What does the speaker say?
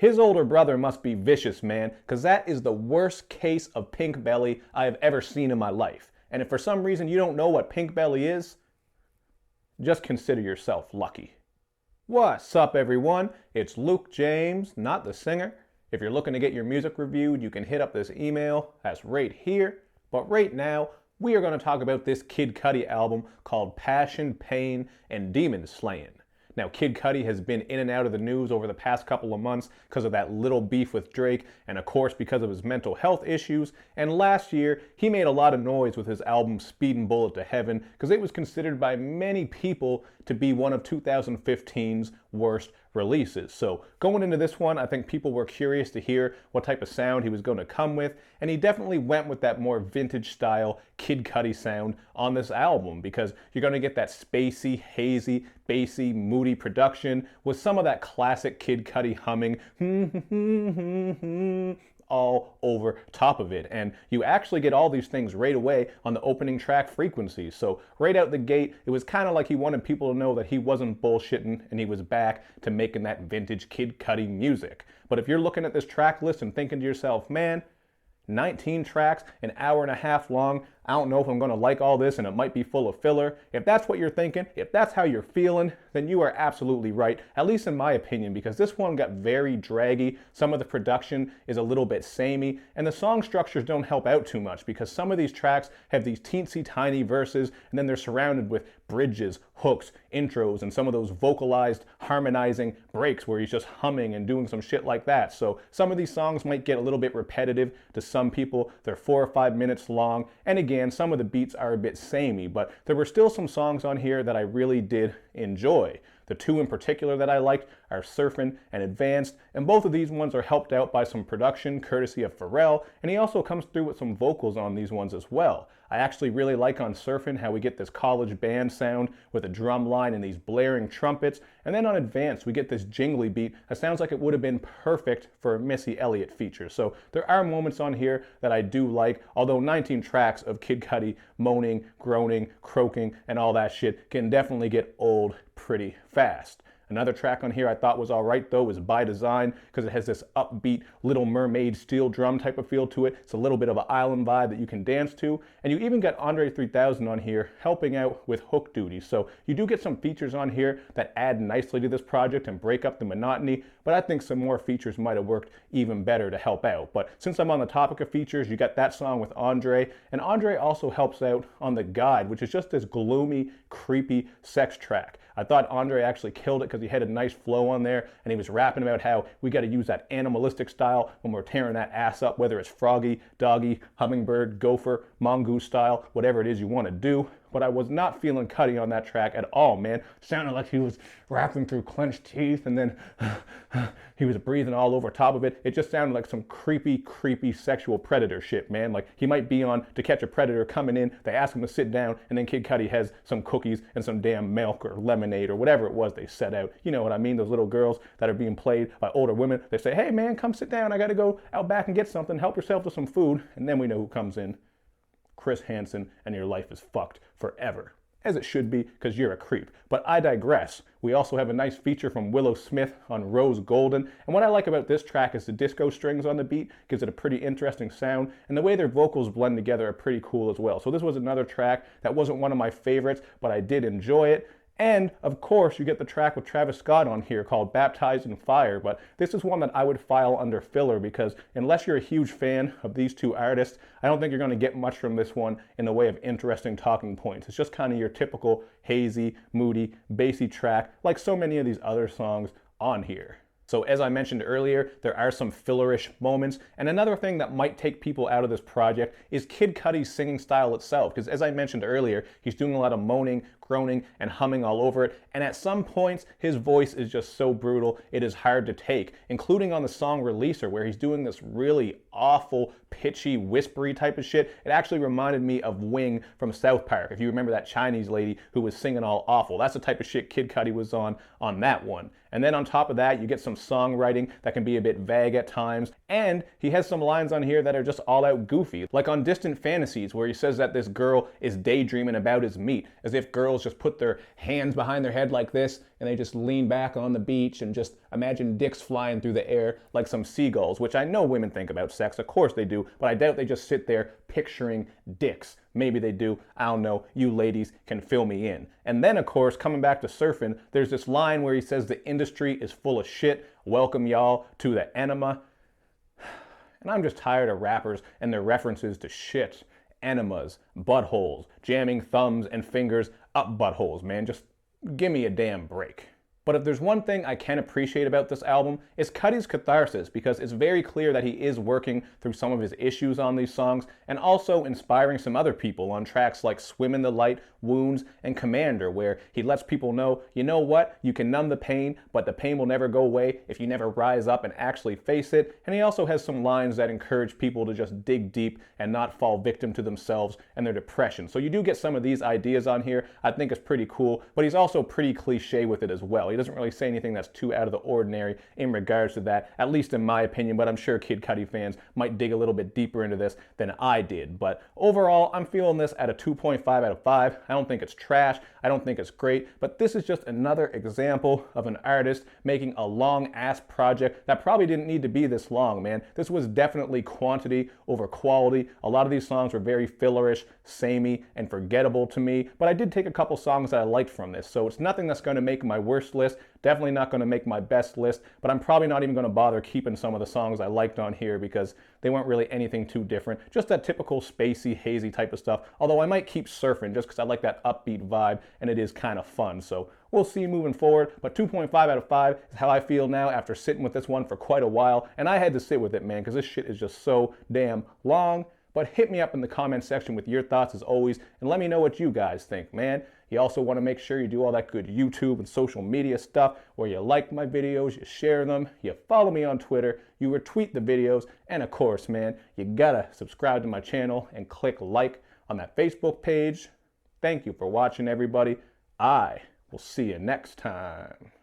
His older brother must be vicious, man, because that is the worst case of pink belly I have ever seen in my life. And if for some reason you don't know what pink belly is, just consider yourself lucky. What's up, everyone? It's Luke James, not the singer. If you're looking to get your music reviewed, you can hit up this email that's right here. But right now, we are going to talk about this Kid Cudi album called Passion, Pain, and Demon Slayin'. Now, Kid Cudi has been in and out of the news over the past couple of months because of that little beef with Drake, and of course because of his mental health issues. And last year, he made a lot of noise with his album Speedin' Bullet to Heaven because it was considered by many people to be one of 2015's worst releases. So going into this one, I think people were curious to hear what type of sound he was going to come with, and he definitely went with that more vintage style Kid Cudi sound on this album because you're going to get that spacey, hazy, bassy, moody production with some of that classic Kid Cudi humming all over top of it. And you actually get all these things right away on the opening track frequencies. So right out the gate, it was kind of like he wanted people to know that he wasn't bullshitting and he was back to making that vintage Kid Cudi music. But if you're looking at this track list and thinking to yourself, man, 19 tracks, an hour and a half long, I don't know if I'm going to like all this and it might be full of filler. If that's what you're thinking, if that's how you're feeling, then you are absolutely right, at least in my opinion, because this one got very draggy. Some of the production is a little bit samey, and the song structures don't help out too much because some of these tracks have these teensy tiny verses and then they're surrounded with bridges, hooks, intros, and some of those vocalized harmonizing breaks where he's just humming and doing some shit like that. So some of these songs might get a little bit repetitive to some people. They're 4 or 5 minutes long, and again, some of the beats are a bit samey, but there were still some songs on here that I really did enjoy. The two in particular that I liked are Surfin and Advanced, and both of these ones are helped out by some production courtesy of Pharrell, and he also comes through with some vocals on these ones as well. I actually really like on Surfin how we get this college band sound with a drum line and these blaring trumpets, and then on Advanced we get this jingly beat that sounds like it would have been perfect for a Missy Elliott feature. So there are moments on here that I do like, although 19 tracks of Kid Cudi moaning, groaning, croaking, and all that shit can definitely get old pretty fast. Another track on here I thought was alright though is By Design because it has this upbeat Little Mermaid steel drum type of feel to it. It's a little bit of an island vibe that you can dance to. And you even got Andre 3000 on here helping out with hook duty. So you do get some features on here that add nicely to this project and break up the monotony, but I think some more features might have worked even better to help out. But since I'm on the topic of features, you got that song with Andre, and Andre also helps out on The Guide, which is just this gloomy, creepy sex track. I thought Andre actually killed it because he had a nice flow on there, and he was rapping about how we got to use that animalistic style when we're tearing that ass up, whether it's froggy, doggy, hummingbird, gopher, mongoose style, whatever it is you want to do. But I was not feeling Cudi on that track at all, man. Sounded like he was rapping through clenched teeth and then he was breathing all over top of it. It just sounded like some creepy, creepy sexual predator shit, man. Like he might be on To Catch a Predator coming in, they ask him to sit down, and then Kid Cudi has some cookies and some damn milk or lemonade or whatever it was they set out. You know what I mean? Those little girls that are being played by older women. They say, hey man, come sit down. I got to go out back and get something. Help yourself to some food. And then we know who comes in. Chris Hansen, and your life is fucked forever. As it should be, because you're a creep. But I digress. We also have a nice feature from Willow Smith on Rose Golden, and what I like about this track is the disco strings on the beat gives it a pretty interesting sound, and the way their vocals blend together are pretty cool as well. So this was another track that wasn't one of my favorites, but I did enjoy it. And, of course, you get the track with Travis Scott on here called Baptize and Fire, but this is one that I would file under filler because unless you're a huge fan of these two artists, I don't think you're going to get much from this one in the way of interesting talking points. It's just kind of your typical hazy, moody, bassy track like so many of these other songs on here. So as I mentioned earlier, there are some fillerish moments, and another thing that might take people out of this project is Kid Cudi's singing style itself, because as I mentioned earlier, he's doing a lot of moaning, groaning, and humming all over it, and at some points, his voice is just so brutal, it is hard to take, including on the song Releaser, where he's doing this really awful, pitchy, whispery type of shit. It actually reminded me of Wing from South Park, if you remember that Chinese lady who was singing all awful. That's the type of shit Kid Cudi was on that one. And then on top of that, you get some songwriting that can be a bit vague at times, and he has some lines on here that are just all out goofy, like on Distant Fantasies, where he says that this girl is daydreaming about his meat, as if girls just put their hands behind their head like this, and they just lean back on the beach and just imagine dicks flying through the air like some seagulls, which I know women think about sex, of course they do, but I doubt they just sit there picturing dicks. Maybe they do, I don't know, you ladies can fill me in. And then of course, coming back to Surfin, there's this line where he says the industry is full of shit, welcome y'all to the enema. And I'm just tired of rappers and their references to shit, enemas, buttholes, jamming thumbs and fingers up buttholes, man. Just give me a damn break. But if there's one thing I can appreciate about this album, it's Cudi's catharsis, because it's very clear that he is working through some of his issues on these songs, and also inspiring some other people on tracks like Swim in the Light, Wounds, and Commander, where he lets people know, you know what, you can numb the pain, but the pain will never go away if you never rise up and actually face it. And he also has some lines that encourage people to just dig deep and not fall victim to themselves and their depression. So you do get some of these ideas on here. I think it's pretty cool, but he's also pretty cliche with it as well. He doesn't really say anything that's too out of the ordinary in regards to that, at least in my opinion, but I'm sure Kid Cudi fans might dig a little bit deeper into this than I did. But overall, I'm feeling this at a 2.5 out of 5. I don't think it's trash. I don't think it's great, but this is just another example of an artist making a long-ass project that probably didn't need to be this long, man. This was definitely quantity over quality. A lot of these songs were very fillerish, samey, and forgettable to me, but I did take a couple songs that I liked from this, so it's nothing that's going to make my worst list. Definitely not going to make my best list, but I'm probably not even going to bother keeping some of the songs I liked on here because they weren't really anything too different. Just that typical spacey, hazy type of stuff. Although I might keep Surfin' just because I like that upbeat vibe and it is kind of fun. So we'll see moving forward. But 2.5 out of 5 is how I feel now after sitting with this one for quite a while. And I had to sit with it, man, because this shit is just so damn long. But hit me up in the comment section with your thoughts as always, and let me know what you guys think, man. You also want to make sure you do all that good YouTube and social media stuff where you like my videos, you share them, you follow me on Twitter, you retweet the videos, and of course, man, you gotta subscribe to my channel and click like on that Facebook page. Thank you for watching, everybody. I will see you next time.